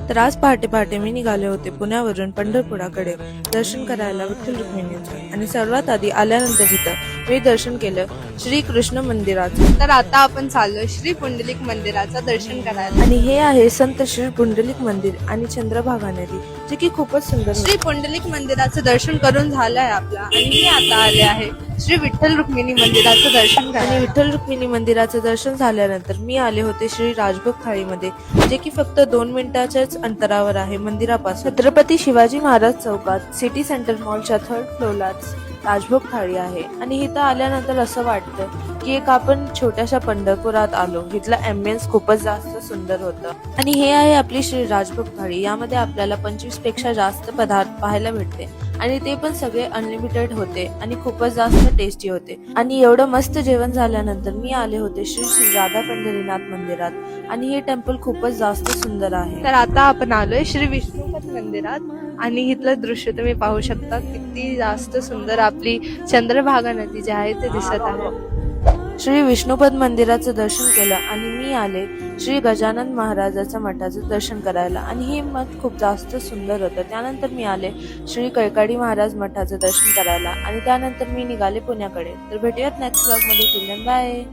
तर आज पहाटे पहाटे मी निघाले होते पुण्यावरून पंढरपुराकडे दर्शन करायला विठ्ठल रुक्मिणीचं. आणि सर्वात आधी आल्यानंतर तिथं मी दर्शन केलं श्री कृष्ण मंदिराचं. तर आता आपण चाललोय श्री पुंडलिक मंदिराचं दर्शन करायला. आणि हे आहे संत श्री पुंडलिक मंदिर आणि चंद्रभागा नदी, जे की खूपच सुंदर श्री पुंडलिक मंदिराचं दर्शन करून झालंय आपला आणि मी आता आले आहे श्री विठ्ठल रुक्मिणी मंदिराचं दर्शन आणि करायला. विठ्ठल रुक्मिणी मंदिराचं दर्शन झाल्यानंतर मी आले होते श्री राजभोग थाळीमध्ये, जे की फक्त 2 मिनिटाच्याच अंतरावर आहे मंदिरापासून. छत्रपती शिवाजी महाराज चौकात सिटी सेंटर मॉलच्या 3rd फ्लोअरलाच राजभोग थाळी आहे. आणि इथं आल्यानंतर असं वाटतं की एक आपण छोट्याशा पंढरपुरात आलो. इथला एम्बियन्स खूपच जास्त सुंदर होतं. आणि हे आहे आपली श्री राजभोग थाळी. यामध्ये आपल्याला 25 पेक्षा जास्त पदार्थ पाहायला भेटते आणि ते पण सगळे अनलिमिटेड होते आणि खूपच जास्त टेस्टी होते. आणि एवढं मस्त जेवण झाल्यानंतर मी आले होते श्री श्री राधा पंढरीनाथ मंदिरात आणि हे टेम्पल खूपच जास्त सुंदर आहे. तर आता आपण आलोय श्री विष्णुपद मंदिरात आणि इथलं दृश्य तुम्ही पाहू शकता. किती जास्त सुंदर आपली चंद्रभागा नदी जी आहे ते दिसत आहे. श्री विष्णुपद मंदिराचं दर्शन केलं आणि मी आले श्री गजानन महाराजाच्या मठाचं दर्शन करायला आणि हे मठ खूप जास्त सुंदर होतं. त्यानंतर मी आले श्री कैकाडी महाराज मठाचं दर्शन करायला आणि त्यानंतर मी निघाले पुण्याकडे. तर भेटूयात नेक्स्ट व्लॉग मध्ये. बाय.